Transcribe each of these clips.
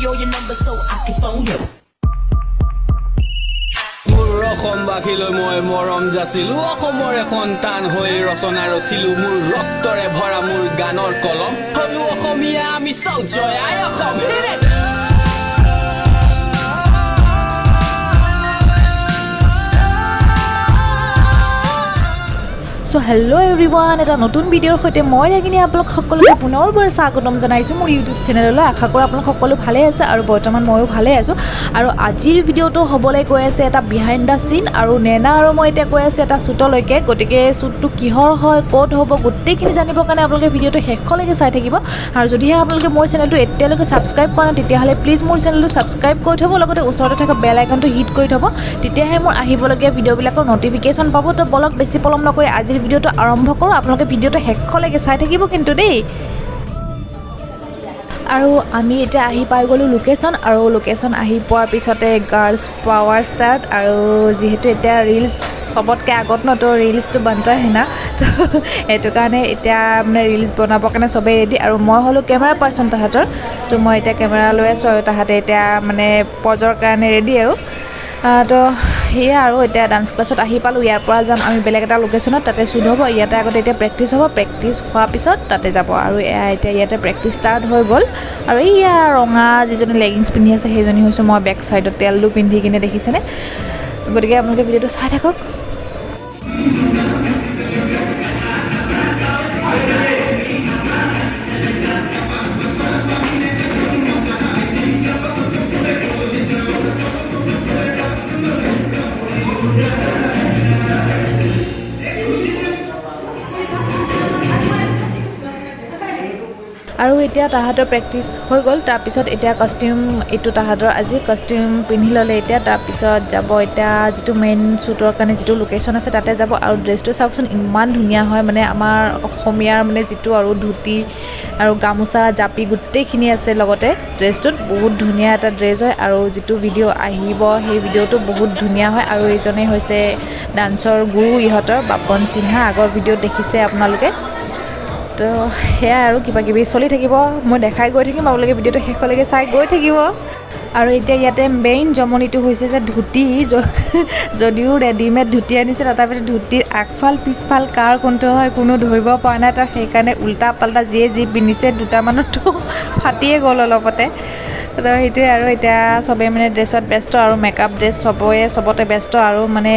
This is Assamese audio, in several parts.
all your numbers so I can phone you. Assam বাকীলৈ মই মৰম যাচিলো অসমৰে সন্তান হৈ ৰচনা ৰচিলো মোৰ ৰক্তৰে ভৰা মোৰ গানৰ কলম হলো অসমীয়া আমি চাও জয় আই অসম So hello everyone, এটা নতুন ভিডিওৰ সৈতে মই ৰাগিনী আপোনালোক সকলোকে পুনৰবাৰ স্বাগতম জনাইছো মোৰ ইউটিউব চেনেললৈ আশা কৰো আপোনালোক সকলো ভালে আছে আৰু বৰ্তমান ময়ো ভালে আছো আৰু আজিৰ ভিডিওটো হ'বলৈ গৈ আছে এটা বিহাইণ্ড দা সিন আৰু নেনা আৰু মই এতিয়া কৈ আছো এটা শ্বুটলৈকে গতিকে শ্বুটটো কিহৰ হয় ক'ত হ'ব গোটেইখিনি জানিবৰ কাৰণে আপোনালোকে ভিডিওটো শেষলৈকে চাই থাকিব আৰু যদিহে আপোনালোকে মোৰ চেনেলটো এতিয়ালৈকে সাবস্ক্ৰাইব কৰা নাই তেতিয়াহ'লে প্লিজ মোৰ চেনেলটো সাবস্ক্ৰাইব কৰি থব লগতে ওচৰতে থকা বেল আইকনটো হিট কৰি থব তেতিয়াহে মোৰ আহিবলগীয়া ভিডিওবিলাকৰ নটিফিকেশ্যন পাব তো বলক বেছি পলম নকৰি আজি ভিডিওটো আৰম্ভ কৰো আপোনালোকে ভিডিওটো শেষলৈকে চাই থাকিব কিন্তু দেই আৰু আমি এটা আহি পাই গলো লোকেশন আৰু লোকেশন আহি পোৱাৰ পিছতে গাৰ্লছ পাৱাৰ ষ্টাৰ্ট আৰু যেহেতু এটা ৰিলছ সবতকৈ আগত ন তো ৰিলছটো বনতা হে না তো এটো কাৰণে এতিয়া মানে ৰিলছ বনাবৰ কাৰণে সবে ৰেডি আৰু মই হলো কেমেৰা পাৰ্সন তাহাঁতৰ তো মই এতিয়া কেমেৰা লৈ আছো আৰু তাহাঁতে এতিয়া মানে পজৰ কাৰণে ৰেডি আৰু তো সেয়া আৰু এতিয়া ডান্স ক্লাছত আহি পালোঁ ইয়াৰ পৰা যাম আমি বেলেগ এটা লোকেশ্যনত তাতে শ্বুট হ'ব ইয়াতে আগতে এতিয়া প্ৰেক্টিছ হ'ব প্ৰেক্টিছ হোৱাৰ পিছত তাতে যাব আৰু এতিয়া ইয়াতে প্ৰেক্টিছ ষ্টাৰ্ট হৈ গ'ল আৰু এয়া ৰঙা যিজনী লেগিংছ পিন্ধি আছে সেইজনী হৈছোঁ মই বেক ছাইডত তেলটো পিন্ধি কিনে দেখিছেনে গতিকে আপোনালোকে ভিডিঅ'টো চাই থাকক আৰু এতিয়া তাহাঁতৰ প্ৰেক্টিছ হৈ গ'ল তাৰপিছত এতিয়া কষ্টিউম এইটো তাহাঁতৰ আজি কষ্টিউম পিন্ধি ল'লে এতিয়া তাৰপিছত যাব এতিয়া যিটো মেইন শ্বুটৰ কাৰণে যিটো লোকেশ্যন আছে তাতে যাব আৰু ড্ৰেছটো চাওকচোন ইমান ধুনীয়া হয় মানে আমাৰ অসমীয়াৰ মানে যিটো আৰু ধুতি আৰু গামোচা জাপি গোটেইখিনি আছে লগতে ড্ৰেছটোত বহুত ধুনীয়া এটা ড্ৰেছ হয় আৰু যিটো ভিডিঅ' আহিব সেই ভিডিঅ'টো বহুত ধুনীয়া হয় আৰু এইজনেই হৈছে ডান্সৰ গুৰু ইহঁতৰ বাপন সিনহা আগৰ ভিডিঅ'ত দেখিছে আপোনালোকে তো সেয়া আৰু কিবা কিবি চলি থাকিব মই দেখাই গৈ থাকিম আপোনালোকে ভিডিঅ'টো শেষলৈকে চাই গৈ থাকিব আৰু এতিয়া ইয়াতে মেইন জমনিটো হৈছে যে ধুতি যদিও ৰেডিমেড ধুতি আনিছে তথাপিতো ধুতিৰ আগফাল পিছফাল কাৰ কোনটো হয় কোনো ধৰিব পৰা নাই তো সেইকাৰণে উল্টা পাল্টা যিয়ে যি পিন্ধিছে দুটামানতো ফাটিয়ে গ'ল অলপতে তো সেইটোৱে আৰু এতিয়া চবে মানে ড্ৰেছত ব্যস্ত আৰু মেকআপ ড্ৰেছ চবতে ব্যস্ত আৰু মানে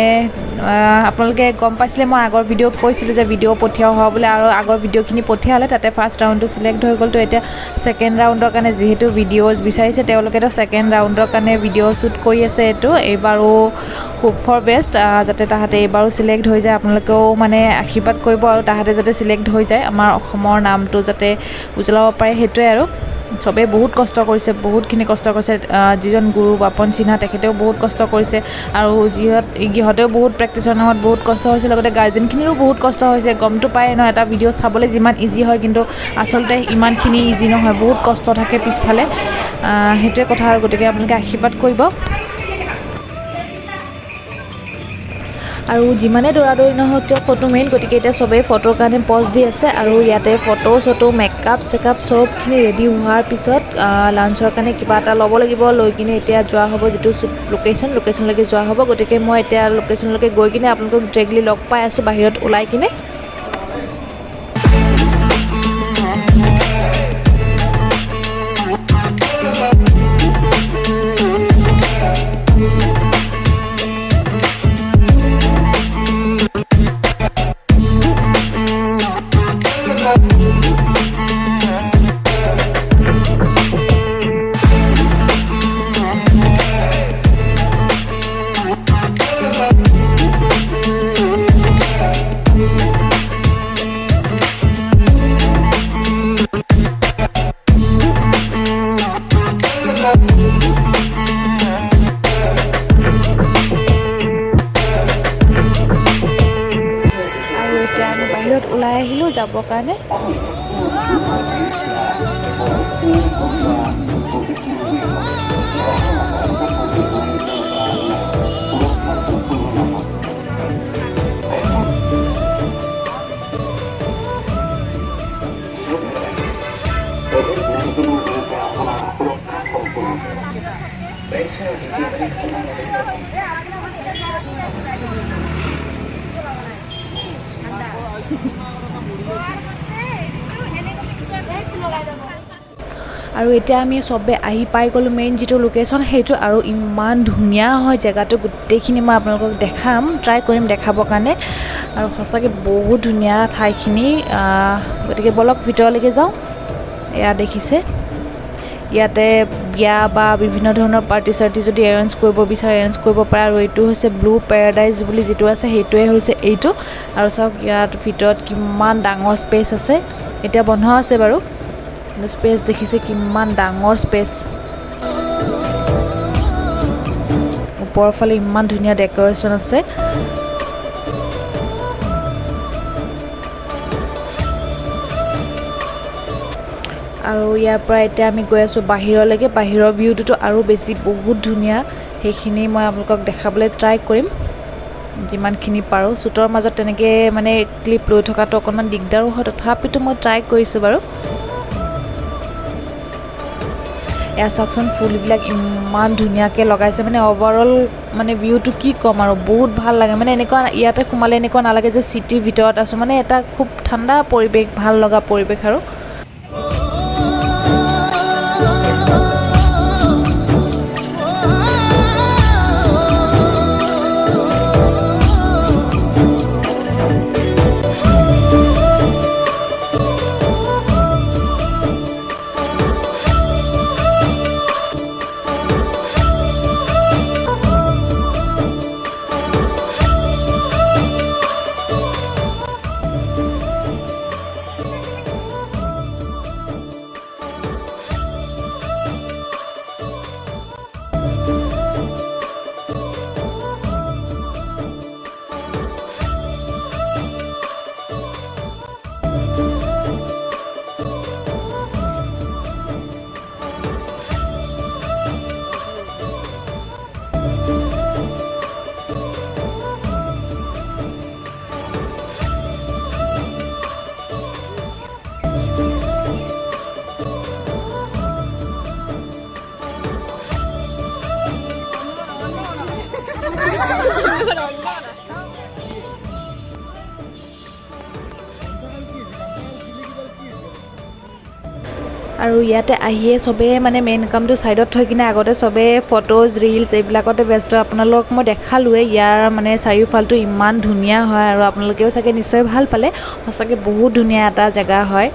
আপোনালোকে গম পাইছিলে মই আগৰ ভিডিঅ'ত কৈছিলোঁ যে ভিডিঅ' পঠিয়াও হোৱা বোলে আৰু আগৰ ভিডিঅ'খিনি পঠিয়ালে তাতে ফাৰ্ষ্ট ৰাউণ্ডটো চিলেক্ট হৈ গ'ল তো এতিয়া ছেকেণ্ড ৰাউণ্ডৰ কাৰণে যিহেতু ভিডিঅ'জ বিচাৰিছে তেওঁলোকেতো ছেকেণ্ড ৰাউণ্ডৰ কাৰণে ভিডিঅ' শ্বুট কৰি আছে এইবাৰো হোপ ফৰ বেষ্ট যাতে তাহাঁতে এইবাৰো চিলেক্ট হৈ যায় আপোনালোকেও মানে আশীৰ্বাদ কৰিব আৰু তাহাঁতে যাতে চিলেক্ট হৈ যায় আমাৰ অসমৰ নামটো যাতে উজ্বলাব পাৰে সেইটোৱে আৰু চবেই বহুত কষ্ট কৰিছে বহুতখিনি কষ্ট কৰিছে যিজন গুৰু বাপন সিনহা তেখেতেও বহুত কষ্ট কৰিছে আৰু ইহঁতেও বহুত প্ৰেক্টিছৰ নামত বহুত কষ্ট হৈছে লগতে গাৰ্জেনখিনিৰো বহুত কষ্ট হৈছে গমটো পায় ন এটা ভিডিঅ' চাবলৈ যিমান ইজি হয় কিন্তু আচলতে ইমানখিনি ইজি নহয় বহুত কষ্ট থাকে পিছফালে সেইটোৱে কথা আৰু গতিকে আপোনালোকে আশীৰ্বাদ কৰিব আৰু যিমানে দৌৰাদৌৰি নহওক কিয় ফটো মেইন গতিকে এতিয়া চবেই ফটোৰ কাৰণে পজ দি আছে আৰু ইয়াতে ফটো মেকআপ চেকআপ চবখিনি ৰেডি হোৱাৰ পিছত লাঞ্চৰ কাৰণে কিবা এটা ল'ব লাগিব লৈ কিনে এতিয়া যোৱা হ'ব যিটো লোকেশ্যনলৈকে যোৱা হ'ব গতিকে মই এতিয়া লোকেশ্যনলৈকে গৈ কিনে আপোনালোকক ডিৰেক্টলি লগ পাই আছোঁ বাহিৰত ওলাই কিনে ওলাই আহিলোঁ যাবৰ কাৰণে আৰু এতিয়া আমি চবে আহি পাই গ'লোঁ মেইন যিটো লোকেশ্যন সেইটো আৰু ইমান ধুনীয়া হয় জেগাটো গোটেইখিনি মই আপোনালোকক দেখাম ট্ৰাই কৰিম দেখাবৰ কাৰণে আৰু সঁচাকৈ বহুত ধুনীয়া ঠাইখিনি গতিকে বলক ভিতৰলৈকে যাওঁ এয়া দেখিছে ইয়াতে বিয়া বা বিভিন্ন ধৰণৰ পাৰ্টি চাৰ্টি যদি এৰেঞ্জ কৰিব বিচাৰে এৰেঞ্জ কৰিব পাৰে আৰু এইটো হৈছে ব্লু পেৰাডাইজ বুলি যিটো আছে সেইটোৱে হৈছে এইটো আৰু চাওক ইয়াত ভিতৰত কিমান ডাঙৰ স্পেচ আছে এতিয়া বন্ধ আছে বাৰু স্পেচ দেখিছে কিমান ডাঙৰ স্পেচ ওপৰৰ ফালে ইমান ধুনীয়া ডেক'ৰেশ্যন আছে আৰু ইয়াৰ পৰা এতিয়া আমি গৈ আছোঁ বাহিৰলৈকে বাহিৰৰ ভিউটোতো আৰু বেছি বহুত ধুনীয়া সেইখিনি মই আপোনালোকক দেখাবলৈ ট্ৰাই কৰিম যিমানখিনি পাৰোঁ শ্বুটৰ মাজত তেনেকৈ মানে ক্লিপ লৈ থকাটো অকণমান দিগদাৰো হয় তথাপিতো মই ট্ৰাই কৰিছোঁ বাৰু এয়া চাওকচোন ফুলবিলাক ইমান ধুনীয়াকৈ লগাইছে মানে অভাৰঅল মানে ভিউটো কি ক'ম আৰু বহুত ভাল লাগে মানে এনেকুৱা ইয়াতে সোমালে এনেকুৱা নালাগে যে চিটিৰ ভিতৰত আছোঁ মানে এটা খুব ঠাণ্ডা পৰিৱেশ ভাল লগা পৰিৱেশ আৰু আৰু ইয়াতে আহিয়ে চবে মানে মেইন কামটো সাইডত থৈ কিনে আগতে চবে ফটোজ ৰিলছ এইবিলাকতে ব্যস্ত আপোনালোকক মই দেখালোৱে ইয়াৰ মানে চাৰিওফালটো ইমান ধুনীয়া হয় আৰু আপোনালোকেও চাগে নিশ্চয় ভাল পালে সঁচাকৈ বহুত ধুনীয়া এটা জেগা হয়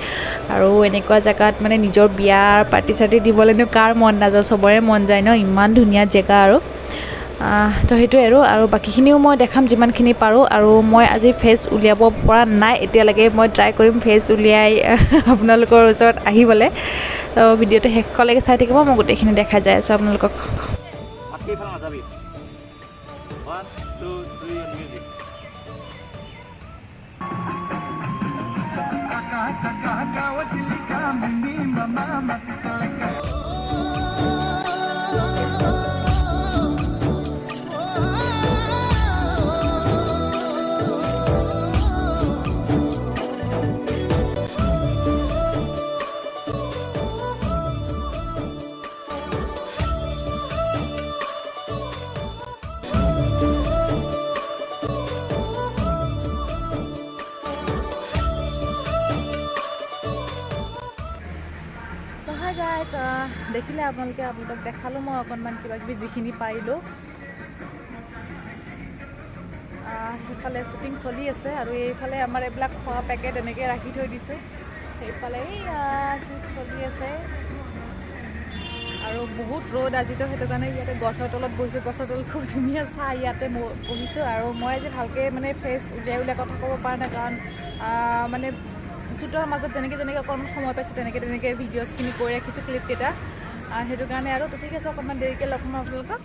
আৰু এনেকুৱা জেগাত মানে নিজৰ বিয়াৰ পাৰ্টি চাৰ্টি দিবলৈনো কাৰ মন নাযায় চবৰে মন যায় ন ইমান ধুনীয়া জেগা আৰু তো সেইটোৱে আৰু বাকীখিনিও মই দেখাম যিমানখিনি পাৰোঁ আৰু মই আজি ফেচ উলিয়াব পৰা নাই এতিয়ালৈকে মই ট্ৰাই কৰিম ফেচ উলিয়াই আপোনালোকৰ ওচৰত আহিবলৈ তো ভিডিঅ'টো শেষলৈকে চাই থাকিব মই গোটেইখিনি দেখাই যাই আছোঁ আপোনালোকক দেখিলে আপোনালোকক দেখালোঁ মই অকণমান কিবা কিবি যিখিনি পাৰিলোঁ সেইফালে শ্বুটিং চলি আছে আৰু এইফালে আমাৰ এইবিলাক খোৱা পেকেট এনেকৈ ৰাখি থৈ দিছে সেইফালে চলি আছে আৰু বহুত ৰ'দ আজিতো সেইটো কাৰণে ইয়াতে গছৰ তলত বহিছোঁ গছৰ তলত খুব ধুনীয়া চাহ ইয়াতে বহিছোঁ আৰু মই আজি ভালকৈ মানে ফেচ উলিয়াই কথা ক'ব পৰা নাই কাৰণ মানে শ্বুটৰ মাজত যেনেকৈ অকণমান সময় পাইছোঁ তেনেকৈ ভিডিঅ'জখিনি কৰি ৰাখিছোঁ ক্লিপকেইটা সেইটো কাৰণে আৰু তো ঠিক আছে অকণমান দেৰিকৈ লগ পাম আপোনালোকক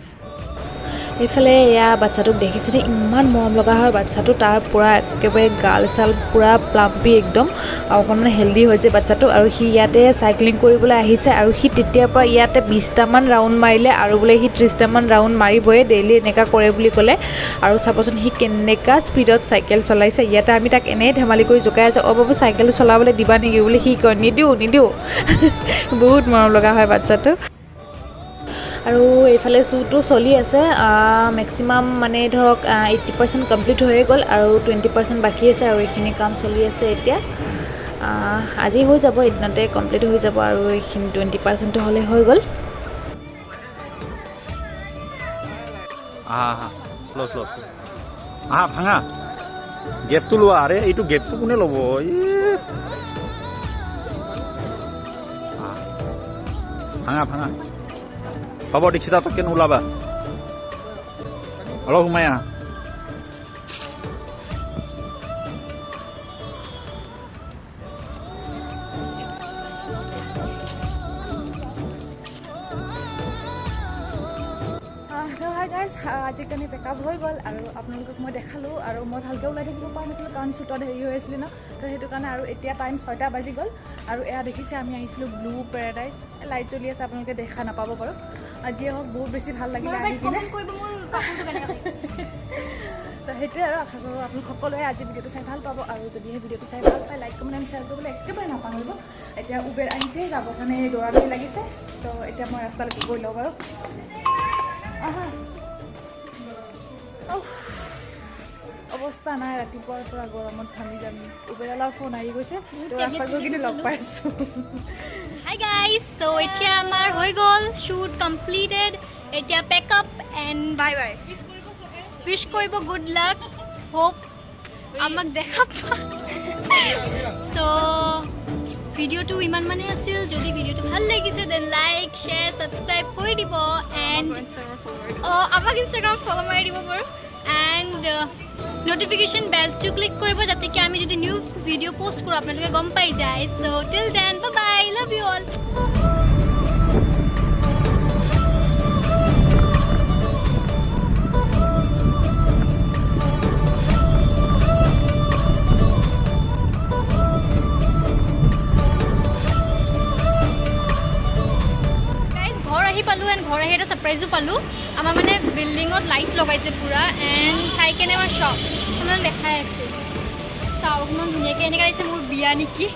এইফালে এয়া বাচ্চাটোক দেখিছেনে ইমান মৰম লগা হয় বাচ্চাটো তাৰ পূৰা একেবাৰে গাল চাল পূৰা প্লাম্পি একদম আৰু অকণমান হেল্ডি হৈছে বাচ্চাটো আৰু সি ইয়াতে চাইক্লিং কৰিবলৈ আহিছে আৰু সি তেতিয়াৰ পৰা ইয়াতে 20টামান ৰাউণ্ড মাৰিলে আৰু বোলে সি 30টামান ৰাউণ্ড মাৰিবই ডেইলি এনেকুৱা কৰে বুলি ক'লে আৰু চাবচোন সি কেনেকুৱা স্পীডত চাইকেল চলাইছে ইয়াতে আমি তাক এনেই ধেমালি কৰি জোকাই আছোঁ বাবু চাইকেল চলাবলৈ দিবা নেকি বুলি সি কয় নিদিওঁ বহুত মৰম লগা হয় বাচ্চাটো আৰু এইফালে শ্বুটো চলি আছে মেক্সিমাম মানে ধৰক 80% কমপ্লিট হৈয়ে গ'ল আৰু 20% বাকী আছে আৰু এইখিনি কাম চলি আছে এতিয়া আজি হৈ যাব এদিনতে কমপ্লিট হৈ যাব আৰু এইখিনি 20% হ'লে হৈ গ'ল স্লো স্লো ভাঙা গেপটো লোৱা আৰে এইটো গেপটো কোনে ল'ব ভাঙা হ'ব দীক্ষিতা তই কেন ওলাবা অলপ সোমাই আহা আজিৰ কাৰণে পেকআপ হৈ গ'ল আৰু আপোনালোকক মই দেখালোঁ আৰু মই ভালকৈ ওলাই থাকিব পৰা নাছিলোঁ কাৰণ শ্বুটত হেৰি হৈ আছিলে ন তো সেইটো কাৰণে আৰু এতিয়া টাইম 6টা বাজি গ'ল আৰু এয়া দেখিছে আমি আহিছিলোঁ ব্লু পেৰাডাইজ লাইট জ্বলি আছে আপোনালোকে দেখা নাপাব বাৰু আজিয়ে হওক বহুত বেছি ভাল লাগিলে আহি কিনে তো সেইটোৱে আৰু আশা কৰোঁ আপোনালোক সকলোৱে আজি ভিডিঅ'টো চাই ভাল পাব আৰু যদিহে ভিডিঅ'টো চাই ভাল পায় লাইক কমেণ্ট শ্বেয়াৰ কৰিবলৈ একেবাৰে নাপাহৰিব এতিয়া উবেৰ আহিছে যাবৰ কাৰণে দৌৰাদৌৰি লাগিছে তো এতিয়া মই ৰাস্তালৈকে গৈ লওঁ বাৰু অৱস্থা নাই ৰাতিপুৱাৰ পৰা গৰমত ঘামি যামি উবেৰৱালাৰ ফোন আহি গৈছে তো ৰাস্তাত গৈ কিনে লগ পাইছোঁ হাই গাইজ সো এতিয়া আমাৰ হৈ গ'ল শ্বুট কমপ্লিটেড এতিয়া পেকআপ এণ্ড বাই বাই উইশ কৰিব গুড লাক হোপ আমাক দেখা সো ভিডিঅ'টো ইমান মানে আছিল যদি ভিডিঅ'টো ভাল লাগিছে দেন লাইক শ্বেয়াৰ ছাবস্ক্ৰাইব কৰি দিব এণ্ড আমাক ইনষ্টাগ্ৰাম ফ'ল' মাৰি দিব বাৰু and notification bell to click কৰিব যাতে কি আমি যদি নিউ ভিডিও পোস্ট কৰো আপোনালোকে গম পাই যায় so till then bye bye love you all guys ঘৰ আহি পালো এণ্ড ঘৰ আহি এটা সাৰপ্ৰাইজো পালো আমাৰ মানে বিল্ডিঙত লাইট লগাইছে পুৰা এণ্ড চাই কেনে মই শ্বক তোমাক দেখাই আছোঁ চাওক ইমান ধুনীয়াকৈ এনেকৈ আহিছে মোৰ বিয়া নেকি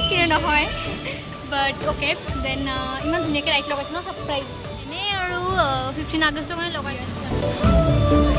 কিন্তু নহয় বাট অ'কে দেন ইমান ধুনীয়াকৈ লাইট লগাইছে ন ছাৰপ্ৰাইজ এনেই আৰু 15 আগষ্টৰ কাৰণে লগাই আছে